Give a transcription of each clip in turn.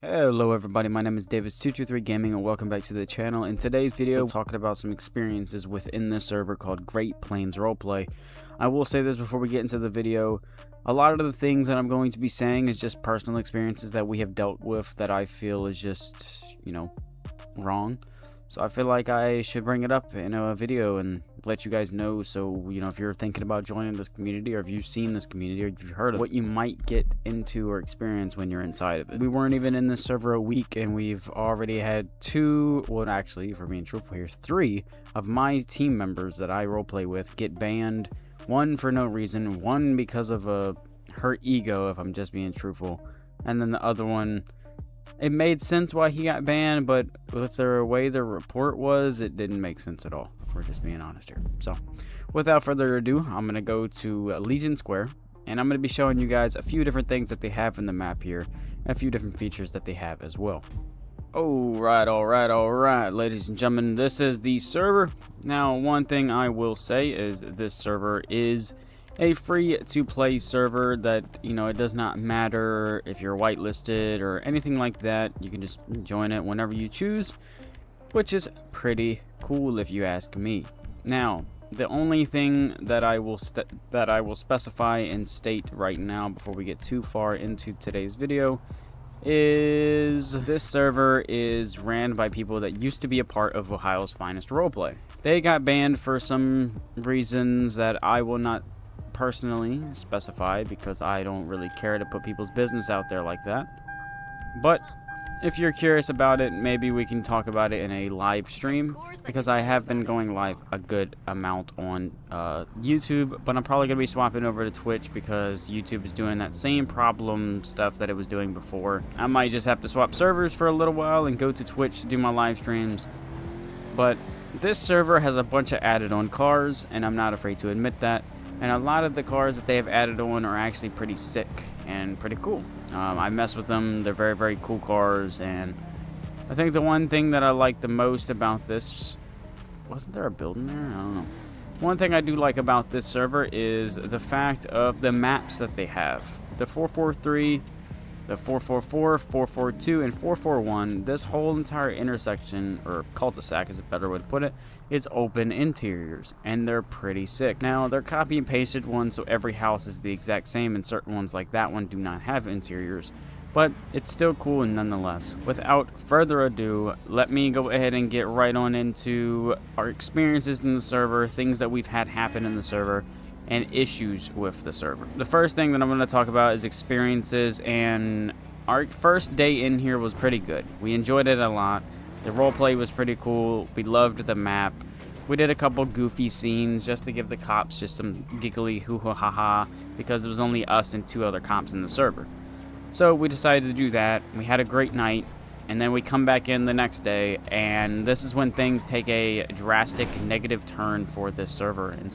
Hello everybody, my name is Davis223 Gaming and welcome back to the channel. In today's video, I'm talking about some experiences within this server called Great Plains Roleplay. I will say this before we get into the video, a lot of the things that I'm going to be saying is just personal experiences that we have dealt with that I feel is just, wrong. So I feel like I should bring it up in a video and let you guys know, so if you're thinking about joining this community, or if you've seen this community, or if you've heard of what you might get into or experience when you're inside of it. We weren't even in this server a week and we've already had actually, for being truthful here, 3 of my team members that I roleplay with get banned. 1 for no reason, 1 because of a hurt ego, if I'm just being truthful, and then the other one, it made sense why he got banned, but with the way the report was, it didn't make sense at all, if we're just being honest here. So, without further ado, I'm going to go to Legion Square, and I'm going to be showing you guys a few different things that they have in the map here, and a few different features that they have as well. Alright, ladies and gentlemen, this is the server. Now, one thing I will say is this server is a free-to-play server that, it does not matter if you're whitelisted or anything like that. You can just join it whenever you choose, which is pretty cool if you ask me. Now, the only thing that I will specify and state right now before we get too far into today's video is this server is ran by people that used to be a part of Ohio's Finest Roleplay. They got banned for some reasons that I will not personally specify, because I don't really care to put people's business out there like that. But if you're curious about it, maybe we can talk about it in a live stream, because I have been going live a good amount on YouTube, but I'm probably going to be swapping over to Twitch because YouTube is doing that same problem stuff that it was doing before. I might just have to swap servers for a little while and go to Twitch to do my live streams. But this server has a bunch of added on cars, and I'm not afraid to admit that. And a lot of the cars that they have added on are actually pretty sick and pretty cool. I mess with them. They're very, very cool cars. And I think the one thing that I like the most about this... Wasn't there a building there? I don't know. One thing I do like about this server is the fact of the maps that they have. The 443, the 444, 442, and 441. This whole entire intersection, or cul-de-sac is a better way to put it, is open interiors, and they're pretty sick. Now, they're copy and pasted ones, so every house is the exact same, and certain ones like that one do not have interiors, but it's still cool nonetheless. Without further ado, let me go ahead and get right on into our experiences in the server, things that we've had happen in the server, and issues with the server. The first thing that I'm going to talk about is experiences, and our first day in here was pretty good. We enjoyed it a lot. The roleplay was pretty cool. We loved the map. We did a couple goofy scenes just to give the cops just some giggly hoo-ha-ha-ha, because it was only us and 2 other cops in the server. So we decided to do that. We had a great night, and then we come back in the next day, and this is when things take a drastic negative turn for this server and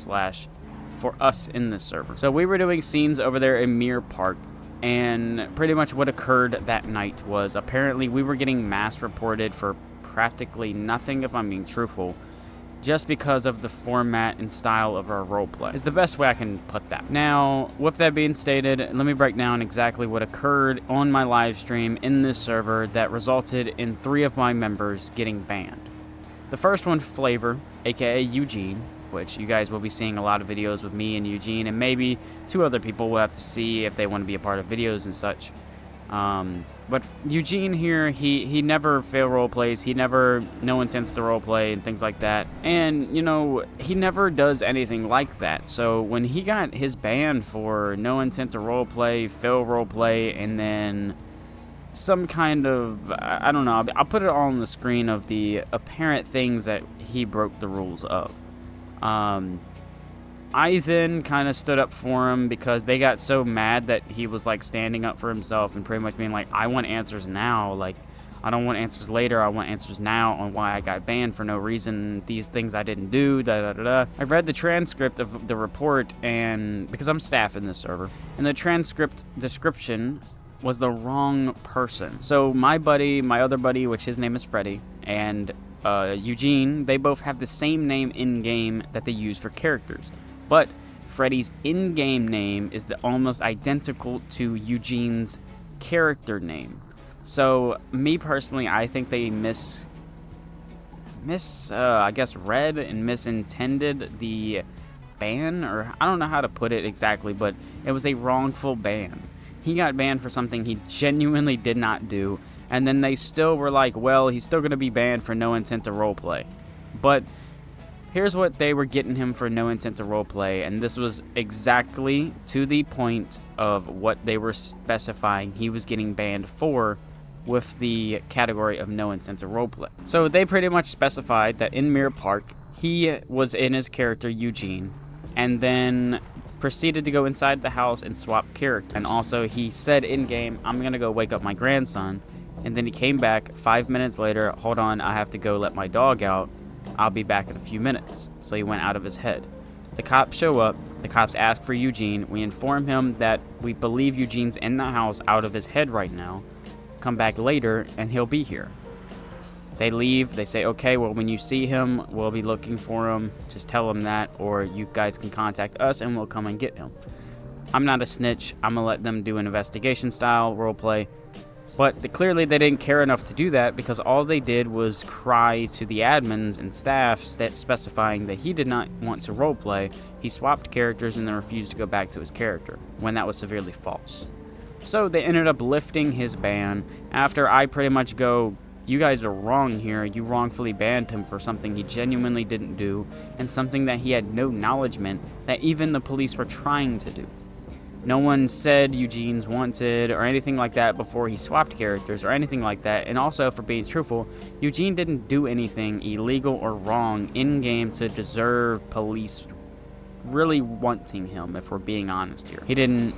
for us in this server. So we were doing scenes over there in Mirror Park, and pretty much what occurred that night was apparently we were getting mass reported for practically nothing, if I'm being truthful, just because of the format and style of our roleplay. Is the best way I can put that. Now, with that being stated, let me break down exactly what occurred on my live stream in this server that resulted in 3 of my members getting banned. The first one, Flavor, aka Eugene, which you guys will be seeing a lot of videos with me and Eugene, and maybe 2 other people will have to see if they want to be a part of videos and such. But Eugene here, he never fail role plays, he never no intents to role play and things like that, and he never does anything like that. So when he got his ban for no intent to role play, fail role play, and then some kind of, I don't know, I'll put it all on the screen of the apparent things that he broke the rules of. I then kind of stood up for him because they got so mad that he was like standing up for himself and pretty much being like, I want answers now. Like, I don't want answers later. I want answers now on why I got banned for no reason. These things I didn't do. I've read the transcript of the report, and because I'm staff in this server, and the transcript description was the wrong person. So my other buddy, which his name is Freddy, and Eugene, they both have the same name in-game that they use for characters. But Freddy's in-game name is almost identical to Eugene's character name. So, me personally, I think they I guess read and misintended the ban, or I don't know how to put it exactly, but it was a wrongful ban. He got banned for something he genuinely did not do, and then they still were like, well, he's still going to be banned for no intent to roleplay. But here's what they were getting him for no intent to roleplay, and this was exactly to the point of what they were specifying he was getting banned for with the category of no intent to roleplay. So they pretty much specified that in Mirror Park, he was in his character Eugene, and then proceeded to go inside the house and swap characters. And also he said in-game, I'm gonna go wake up my grandson, and then he came back 5 minutes later, hold on, I have to go let my dog out, I'll be back in a few minutes. So he went out of his head. The cops show up, the cops ask for Eugene, we inform him that we believe Eugene's in the house out of his head right now, come back later and he'll be here. They leave, they say, okay, well, when you see him, we'll be looking for him, just tell him that, or you guys can contact us and we'll come and get him. I'm not a snitch, I'm gonna let them do an investigation style roleplay, but clearly they didn't care enough to do that, because all they did was cry to the admins and staff specifying that he did not want to roleplay, he swapped characters and then refused to go back to his character, when that was severely false. So they ended up lifting his ban after I pretty much go, you guys are wrong here, you wrongfully banned him for something he genuinely didn't do, and something that he had no acknowledgement that even the police were trying to do. No one said Eugene's wanted or anything like that before he swapped characters or anything like that, and also, for being truthful, Eugene didn't do anything illegal or wrong in-game to deserve police really wanting him, if we're being honest here. He didn't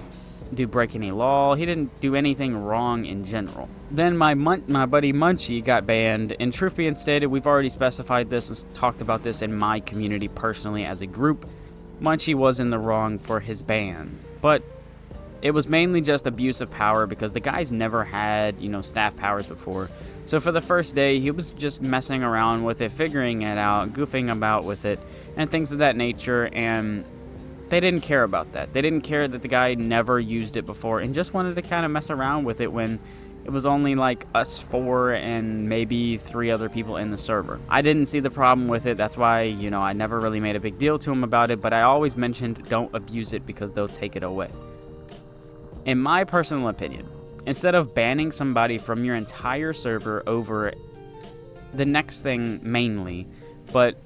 break any law, he didn't do anything wrong in general. Then my buddy Munchie got banned, and truth being stated, we've already specified this and talked about this in my community personally as a group. Munchie was in the wrong for his ban, but it was mainly just abuse of power because the guy's never had, staff powers before. So for the first day, he was just messing around with it, figuring it out, goofing about with it, and things of that nature, and they didn't care about that. They didn't care that the guy never used it before and just wanted to kind of mess around with it when it was only like us 4 and maybe 3 other people in the server. I didn't see the problem with it. That's why, I never really made a big deal to him about it, but I always mentioned don't abuse it because they'll take it away. In my personal opinion, instead of banning somebody from your entire server over the next thing mainly, but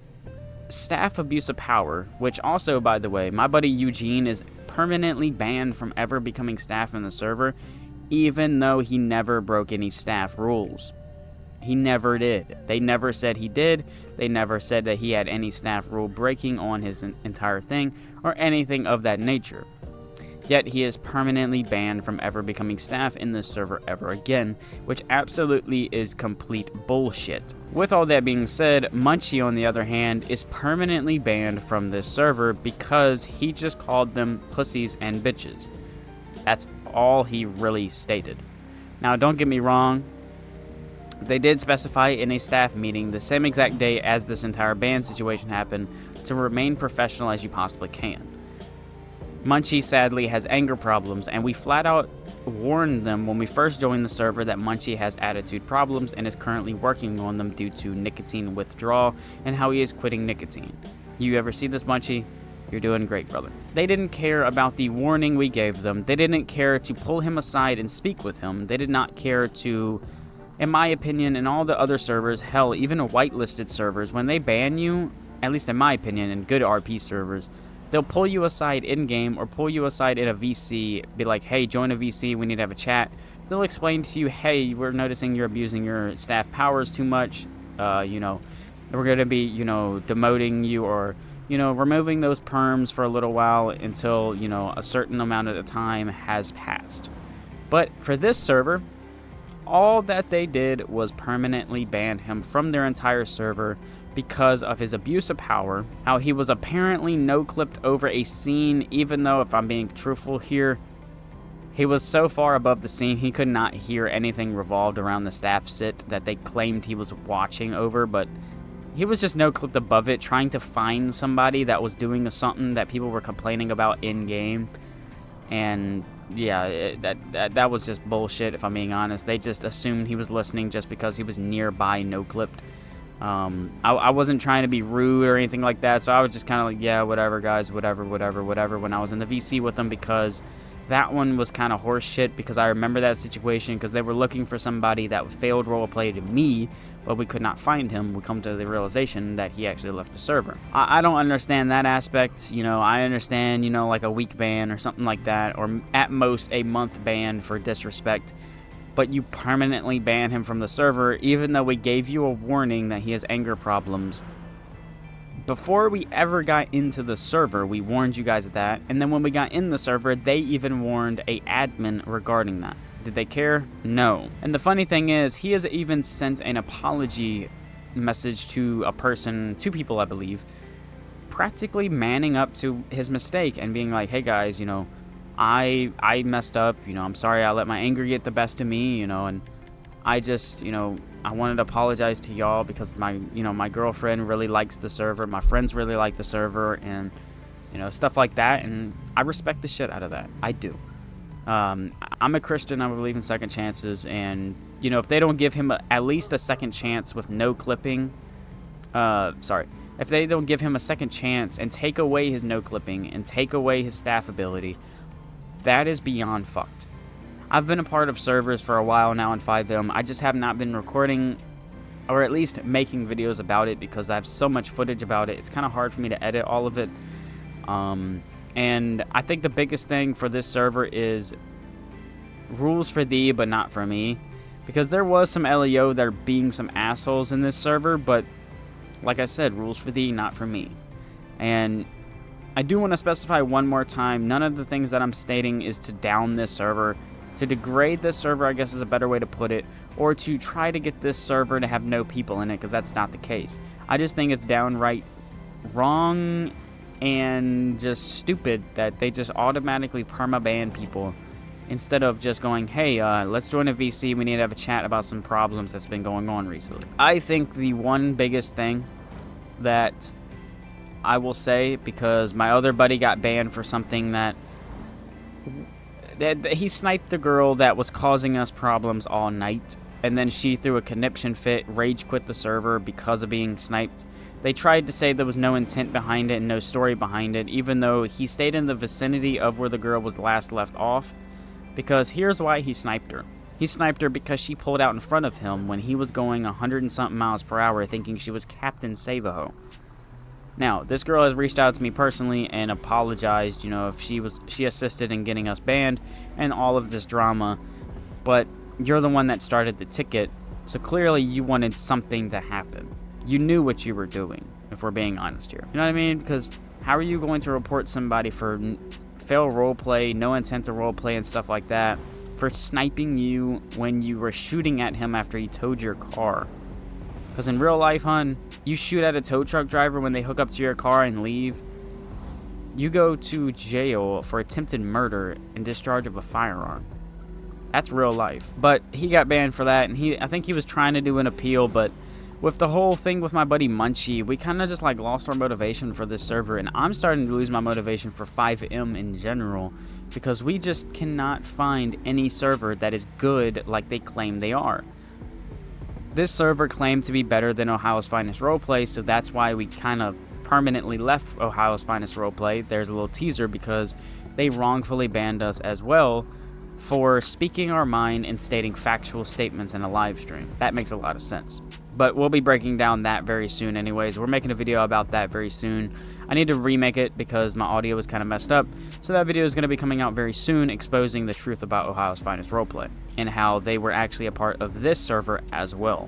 staff abuse of power, which also, by the way, my buddy Eugene is permanently banned from ever becoming staff in the server, even though he never broke any staff rules. He never did. They never said he did. They never said that he had any staff rule breaking on his entire thing or anything of that nature. Yet he is permanently banned from ever becoming staff in this server ever again, which absolutely is complete bullshit. With all that being said, Munchie, on the other hand, is permanently banned from this server because he just called them pussies and bitches. That's all he really stated. Now, don't get me wrong, they did specify in a staff meeting the same exact day as this entire ban situation happened to remain professional as you possibly can. Munchie sadly has anger problems, and we flat out warned them when we first joined the server that Munchie has attitude problems and is currently working on them due to nicotine withdrawal and how he is quitting nicotine. You ever see this, Munchie? You're doing great, brother. They didn't care about the warning we gave them. They didn't care to pull him aside and speak with him. They did not care to, in my opinion, in all the other servers, hell, even whitelisted servers, when they ban you, at least in my opinion, in good RP servers, they'll pull you aside in-game or pull you aside in a VC, be like, hey, join a VC, we need to have a chat. They'll explain to you, hey, we're noticing you're abusing your staff powers too much, we're going to be, demoting you or, removing those perms for a little while until, a certain amount of time has passed. But for this server, all that they did was permanently ban him from their entire server because of his abuse of power, how he was apparently no-clipped over a scene, even though, if I'm being truthful here, he was so far above the scene he could not hear anything revolved around the staff sit that they claimed he was watching over, but he was just no-clipped above it, trying to find somebody that was doing something that people were complaining about in-game, and yeah, that was just bullshit, if I'm being honest. They just assumed he was listening just because he was nearby, no-clipped. I wasn't trying to be rude or anything like that, so I was just kind of like, yeah, whatever, guys, whatever, when I was in the VC with them, because that one was kind of horse shit, because I remember that situation, because they were looking for somebody that failed roleplay to me, but we could not find him. We come to the realization that he actually left the server. I don't understand that aspect. I understand, like a week ban or something like that, or at most a month ban for disrespect. But you permanently ban him from the server, even though we gave you a warning that he has anger problems. Before we ever got into the server, we warned you guys of that, and then when we got in the server, they even warned a admin regarding that. Did they care? No. And the funny thing is, he has even sent an apology message to two people, I believe, practically manning up to his mistake and being like, hey guys, I messed up, I'm sorry I let my anger get the best of me, and I just, I wanted to apologize to y'all because my girlfriend really likes the server, my friends really like the server, and, stuff like that, and I respect the shit out of that. I do. I'm a Christian, I believe in second chances, and, if they don't give him at least a second chance with no clipping, if they don't give him a second chance and take away his no clipping and take away his staff ability, that is beyond fucked. I've been a part of servers for a while now in 5M. I just have not been recording, or at least making videos about it, because I have so much footage about it. It's kind of hard for me to edit all of it. And I think the biggest thing for this server is rules for thee, but not for me. Because there was some LEO that are being some assholes in this server, but like I said, rules for thee, not for me. And I do want to specify one more time, none of the things that I'm stating is to down this server, to degrade this server, I guess is a better way to put it, or to try to get this server to have no people in it, because that's not the case. I just think it's downright wrong and just stupid that they just automatically perma-ban people instead of just going, hey, let's join a VC, we need to have a chat about some problems that's been going on recently. I think the one biggest thing that I will say, because my other buddy got banned for something that he sniped the girl that was causing us problems all night, and then she threw a conniption fit, rage quit the server because of being sniped. They tried to say there was no intent behind it and no story behind it, even though he stayed in the vicinity of where the girl was last left off, because here's why he sniped her. He sniped her because she pulled out in front of him when he was going 100 and something miles per hour, thinking she was Captain Savaho. Now, this girl has reached out to me personally and apologized, if she assisted in getting us banned and all of this drama, but you're the one that started the ticket, so clearly you wanted something to happen. You knew what you were doing, if we're being honest here. You know what I mean? Because how are you going to report somebody for fail roleplay, no intent to roleplay and stuff like that, for sniping you when you were shooting at him after he towed your car? Because in real life, hun, you shoot at a tow truck driver when they hook up to your car and leave, you go to jail for attempted murder and discharge of a firearm. That's real life. But he got banned for that, and I think he was trying to do an appeal, but with the whole thing with my buddy Munchie, we kind of just lost our motivation for this server, and I'm starting to lose my motivation for 5M in general, because we just cannot find any server that is good like they claim they are. This server claimed to be better than Ohio's Finest Roleplay, so that's why we kind of permanently left Ohio's Finest Roleplay. There's a little teaser because they wrongfully banned us as well for speaking our mind and stating factual statements in a live stream. That makes a lot of sense. But we'll be breaking down that very soon anyways. We're making a video about that very soon. I need to remake it because my audio was kind of messed up. So that video is going to be coming out very soon, exposing the truth about Ohio's Finest Roleplay and how they were actually a part of this server as well.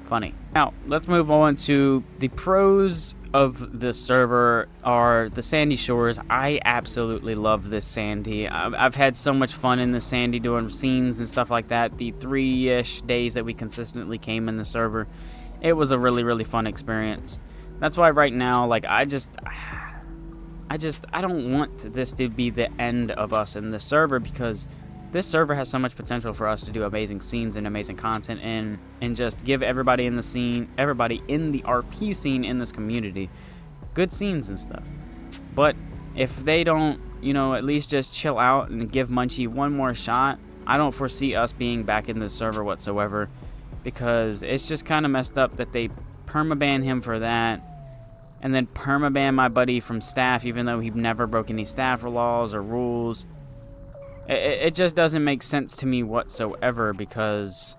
Funny. Now, let's move on to the pros of this server are the sandy shores. I absolutely love this sandy. I've had so much fun in the sandy doing scenes and stuff like that. The 3-ish days that we consistently came in the server, it was a really, really fun experience. That's why right now, I don't want this to be the end of us in the server, because this server has so much potential for us to do amazing scenes and amazing content and just give everybody in the scene, everybody in the RP scene in this community, good scenes and stuff. But if they don't at least just chill out and give Munchie one more shot. I don't foresee us being back in this server whatsoever, because it's just kind of messed up that they permaban him for that, and then permaban my buddy from staff, even though he never broke any staff laws or rules. It just doesn't make sense to me whatsoever, because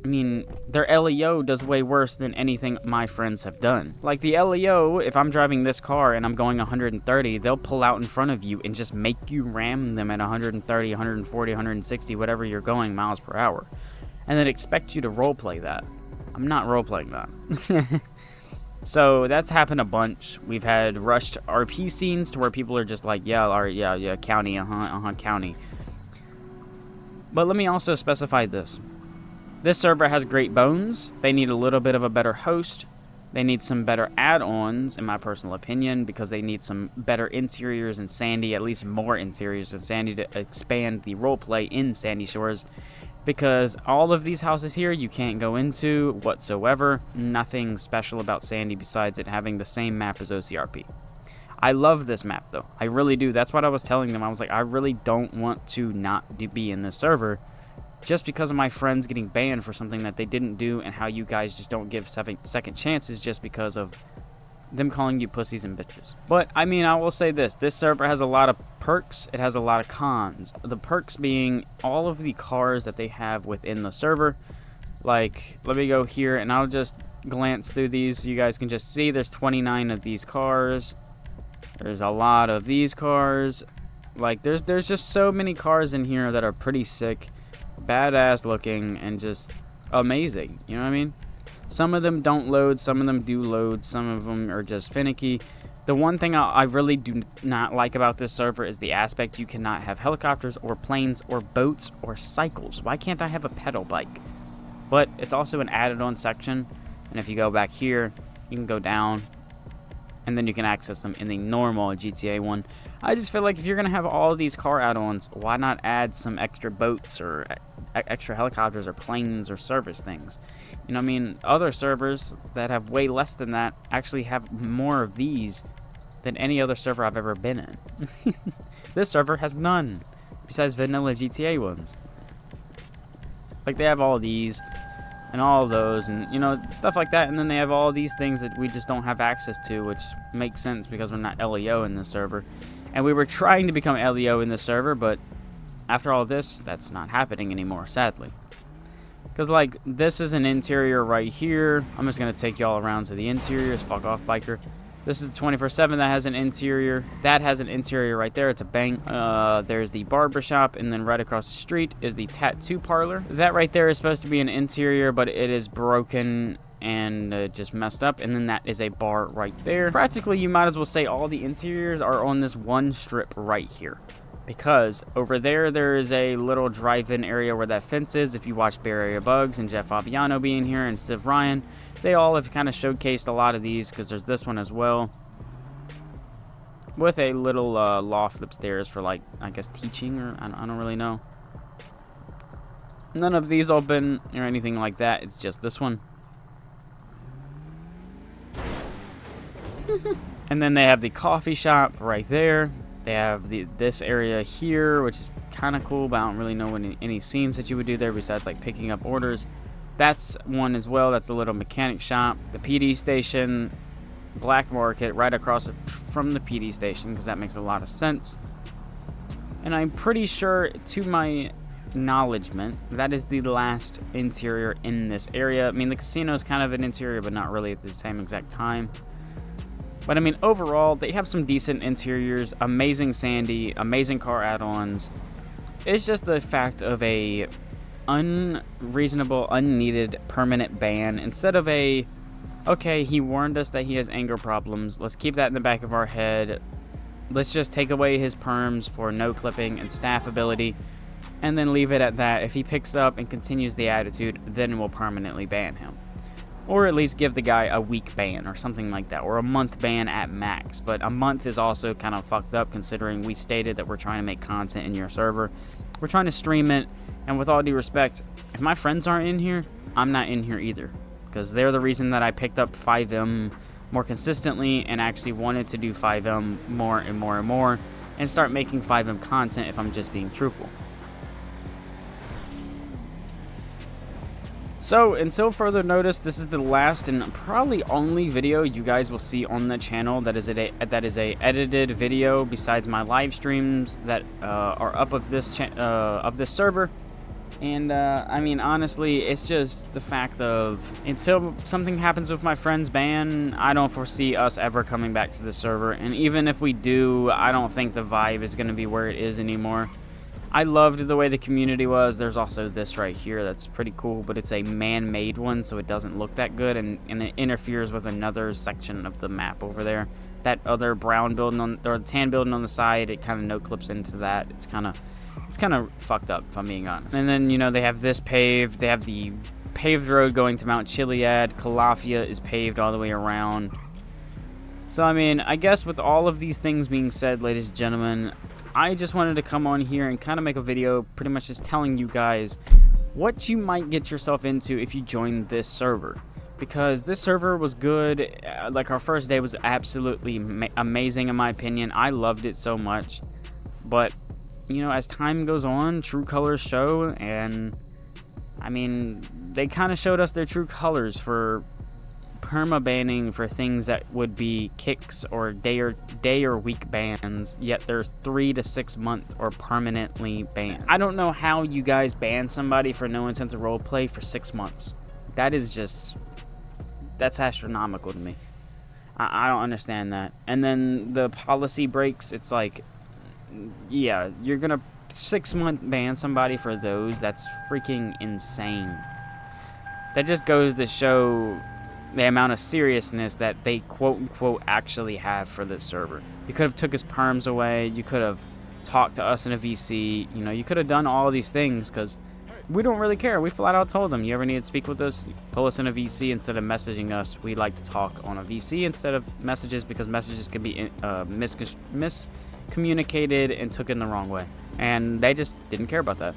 I mean, their LEO does way worse than anything my friends have done. Like, the LEO, if I'm driving this car and I'm going 130, they'll pull out in front of you and just make you ram them at 130, 140, 160, whatever you're going miles per hour, and then expect you to roleplay that. I'm not roleplaying that. So that's happened a bunch. We've had rushed RP scenes to where people are just like, yeah, all right, yeah, county, county. But let me also specify this. This server has great bones. They need a little bit of a better host. They need some better add-ons, in my personal opinion, because they need some better interiors in Sandy, at least more interiors in Sandy, to expand the roleplay in Sandy Shores. Because all of these houses here you can't go into whatsoever. Nothing special about Sandy besides it having the same map as OCRP. I love this map, though. I really do. That's what I was telling them. I was like, I really don't want to not be in this server, just because of my friends getting banned for something that they didn't do, and how you guys just don't give second chances just because of them calling you pussies and bitches. But, I mean, I will say this. This server has a lot of perks. It has a lot of cons. The perks being all of the cars that they have within the server. Like, let me go here, and I'll just glance through these so you guys can just see. There's 29 of these cars. There's a lot of these cars. Like, there's just so many cars in here that are pretty sick, badass looking, and just amazing. You know what I mean? Some of them don't load, some of them do load, some of them are just finicky. The one thing I really do not like about this server is the aspect you cannot have helicopters or planes or boats or cycles. Why can't I have a pedal bike? But it's also an added on section, and if you go back here, you can go down, and then you can access them in the normal GTA one. I just feel like if you're going to have all of these car add-ons, why not add some extra boats or extra helicopters or planes or service things? You know what I mean? Other servers that have way less than that actually have more of these than any other server I've ever been in. This server has none, besides vanilla GTA ones. Like, they have all these and all of those and, stuff like that, and then they have all these things that we just don't have access to, which makes sense because we're not LEO in this server. And we were trying to become LEO in this server, but after all this, that's not happening anymore, sadly. Because, like, this is an interior right here. I'm just going to take y'all around to the interiors. Fuck off, biker. This is the 24/7 that has an interior. That has an interior right there. It's a bank. There's the barbershop, and then right across the street is the tattoo parlor. That right there is supposed to be an interior, but it is broken and just messed up, and then that is a bar right there. Practically, you might as well say all the interiors are on this one strip right here, because over there is a little drive-in area where that fence is. If you watch Bay Area Bugs and Jeff Fabiano being here and Civ Ryan, they all have kind of showcased a lot of these, because there's this one as well with a little loft upstairs for, like, I guess teaching, or I don't really know. None of these open or anything like that. It's just this one. And then they have the coffee shop right there. They have this area here, which is kind of cool, but I don't really know any scenes that you would do there besides, like, picking up orders. That's one as well. That's a little mechanic shop. The PD station, black market right across from the PD station, because that makes a lot of sense. And I'm pretty sure, to my acknowledgement, that is the last interior in this area. I mean, the casino is kind of an interior, but not really at the same exact time. But I mean, overall, they have some decent interiors, amazing Sandy, amazing car add-ons. It's just the fact of a unreasonable, unneeded, permanent ban, instead of a, okay, he warned us that he has anger problems, let's keep that in the back of our head, let's just take away his perms for no clipping and staff ability, and then leave it at that. If he picks up and continues the attitude, then we'll permanently ban him. Or at least give the guy a week ban or something like that, or a month ban at max. But a month is also kind of fucked up, considering we stated that we're trying to make content in your server. We're trying to stream it, and with all due respect, if my friends aren't in here, I'm not in here either. Because they're the reason that I picked up 5M more consistently and actually wanted to do 5M more and more and more. and start making 5M content if I'm just being truthful. So, until further notice, this is the last and probably only video you guys will see on the channel that is a edited video besides my live streams that are up of this server. And I mean, honestly, it's just the fact of until something happens with my friend's ban, I don't foresee us ever coming back to the server. And even if we do, I don't think the vibe is going to be where it is anymore. I loved the way the community was. There's also this right here that's pretty cool, but it's a man-made one, so it doesn't look that good, and it interferes with another section of the map over there. That other brown building or tan building on the side, it kind of no-clips into that. It's kind of fucked up, if I'm being honest. And then, you know, they have this paved. They have the paved road going to Mount Chiliad. Calafia is paved all the way around. So, I mean, I guess with all of these things being said, ladies and gentlemen, I just wanted to come on here and kind of make a video pretty much just telling you guys what you might get yourself into if you join this server. Because this server was good. Like, our first day was absolutely amazing in my opinion. I loved it so much. But, you know, as time goes on, true colors show. And, I mean, they kind of showed us their true colors for perma-banning for things that would be kicks or day or week bans, yet they're 3 to 6 month or permanently banned. I don't know how you guys ban somebody for no intent to roleplay for 6 months. That is just, that's astronomical to me. I don't understand that. And then the policy breaks, it's like, yeah, you're gonna 6 month ban somebody for those. That's freaking insane. That just goes to show the amount of seriousness that they quote-unquote actually have for this server. You could have took his perms away, you could have talked to us in a VC, you know, you could have done all these things, because we don't really care. We flat out told them, you ever need to speak with us, pull us in a VC instead of messaging us. We like to talk on a VC instead of messages, because messages can be miscommunicated and took in the wrong way. And they just didn't care about that.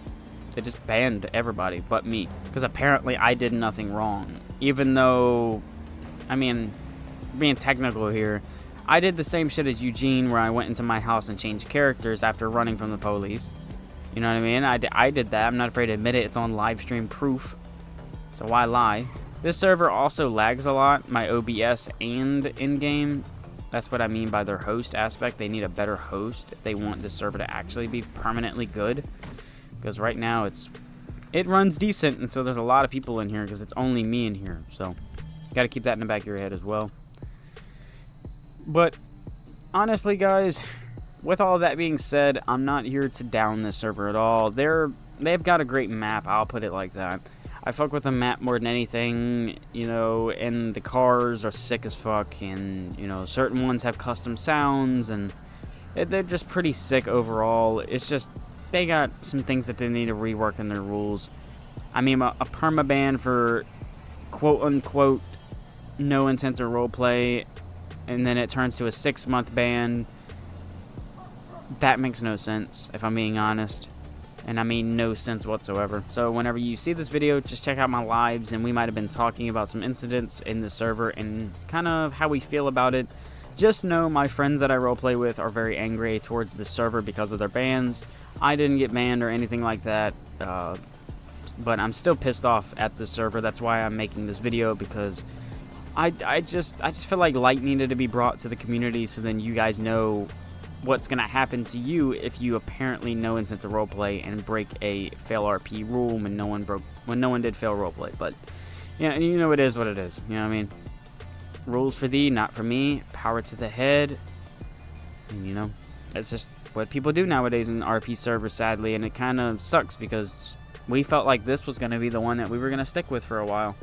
They just banned everybody but me, because apparently I did nothing wrong. Even though, I mean, being technical here, I did the same shit as Eugene, where I went into my house and changed characters after running from the police. You know what I mean? I did that. I'm not afraid to admit it. It's on live stream proof. So why lie? This server also lags a lot, my OBS and in-game. That's what I mean by their host aspect. They need a better host if they want this server to actually be permanently good. Because right now it runs decent, and so there's a lot of people in here because it's only me in here. So you got to keep that in the back of your head as well. But honestly, guys, with all that being said, I'm not here to down this server at all. They've got a great map, I'll put it like that. I fuck with the map more than anything, you know, and the cars are sick as fuck, and, you know, certain ones have custom sounds, and they're just pretty sick overall. It's just, they got some things that they need to rework in their rules. I mean, a permaban for quote-unquote no intent to roleplay, and then it turns to a 6 month ban. That makes no sense, if I'm being honest. And I mean no sense whatsoever. So whenever you see this video, just check out my lives, and we might have been talking about some incidents in the server and kind of how we feel about it. Just know my friends that I roleplay with are very angry towards the server because of their bans. I didn't get banned or anything like that, but I'm still pissed off at the server. That's why I'm making this video, because I just feel like light needed to be brought to the community, so then you guys know what's gonna happen to you if you apparently no intent to roleplay and break a fail RP rule when no one did fail roleplay. But yeah, you know, it is what it is. You know what I mean? Rules for thee, not for me. Power to the head. And, you know, it's just what people do nowadays in RP servers, sadly, and it kind of sucks because we felt like this was going to be the one that we were going to stick with for a while.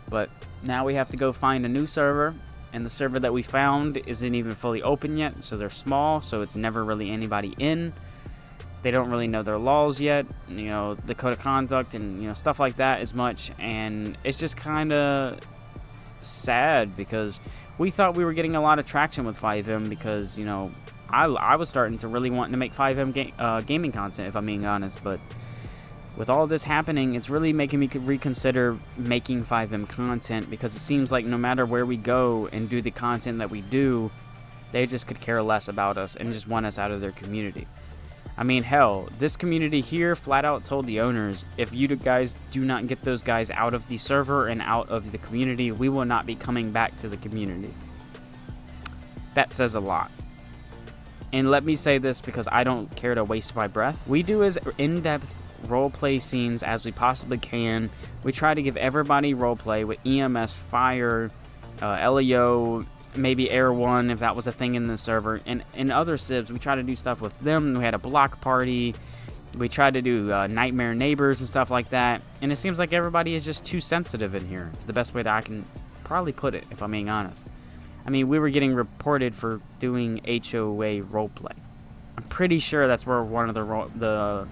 But now we have to go find a new server, and the server that we found isn't even fully open yet, so they're small, so it's never really anybody in. They don't really know their laws yet, you know, the code of conduct and, you know, stuff like that as much, and it's just kind of sad because we thought we were getting a lot of traction with 5M because, you know, I was starting to really want to make 5M gaming content, if I'm being honest, but with all this happening, it's really making me reconsider making 5M content, because it seems like no matter where we go and do the content that we do, They just could care less about us and just want us out of their community. I mean, hell, this community here flat out told the owners, if you guys do not get those guys out of the server and out of the community, we will not be coming back to the community. That says a lot. And let me say this because I don't care to waste my breath. We do as in-depth roleplay scenes as we possibly can. We try to give everybody roleplay with EMS, fire, LEO, maybe Air 1 if that was a thing in the server. And in other civs, we try to do stuff with them. We had a block party. We tried to do nightmare neighbors and stuff like that. And it seems like everybody is just too sensitive in here. It's the best way that I can probably put it, if I'm being honest. I mean, we were getting reported for doing HOA roleplay. I'm pretty sure that's where one of the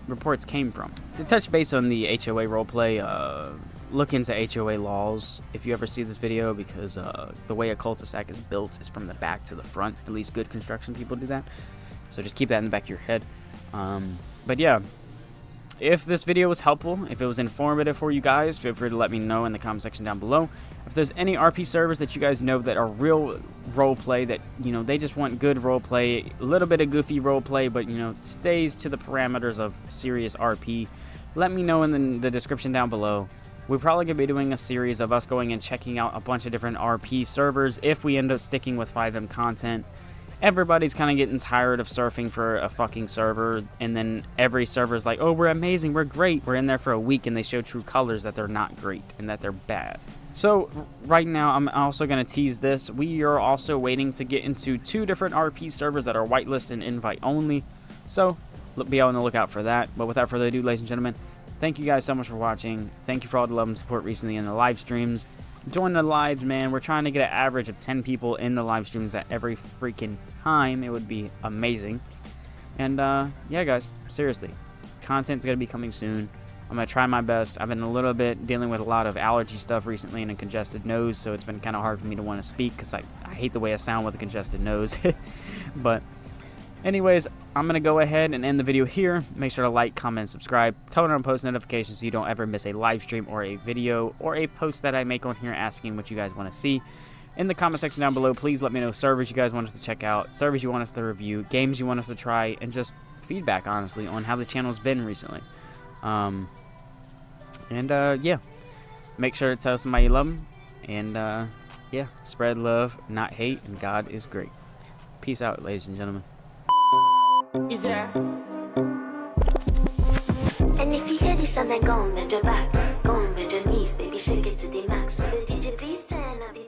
reports came from. To touch base on the HOA roleplay, look into HOA laws if you ever see this video, because the way a cul-de-sac is built is from the back to the front. At least good construction people do that. So just keep that in the back of your head. But yeah, if this video was helpful, if it was informative for you guys, feel free to let me know in the comment section down below. If there's any RP servers that you guys know that are real roleplay, that, you know, they just want good roleplay, a little bit of goofy roleplay, but, you know, stays to the parameters of serious RP, let me know in the description down below. We're probably going to be doing a series of us going and checking out a bunch of different RP servers if we end up sticking with 5M content. Everybody's kind of getting tired of surfing for a fucking server, and then every server's like, oh, we're amazing, we're great. We're in there for a week, and they show true colors that they're not great and that they're bad. So right now, I'm also going to tease this. We are also waiting to get into 2 different RP servers that are whitelist and invite only. So be on the lookout for that. But without further ado, ladies and gentlemen, thank you guys so much for watching. Thank you for all the love and support recently in the live streams. Join the lives, man. We're trying to get an average of 10 people in the live streams at every freaking time. It would be amazing. And yeah, guys, seriously, content's gonna be coming soon. I'm gonna try my best. I've been a little bit dealing with a lot of allergy stuff recently and a congested nose, so it's been kind of hard for me to want to speak because I hate the way I sound with a congested nose. But anyways, I'm gonna go ahead and end the video here. Make sure to like, comment, and subscribe. Turn on post notifications so you don't ever miss a live stream or a video or a post that I make on here asking what you guys want to see. In the comment section down below, please let me know servers you guys want us to check out, servers you want us to review, games you want us to try, and just feedback, honestly, on how the channel's been recently. Yeah, make sure to tell somebody you love them, and yeah, spread love, not hate, and God is great. Peace out, ladies and gentlemen. Yeah. And if you hear this and then go on with your back, go on with your knees, baby, shake it to the max. Will the DJ please turn up the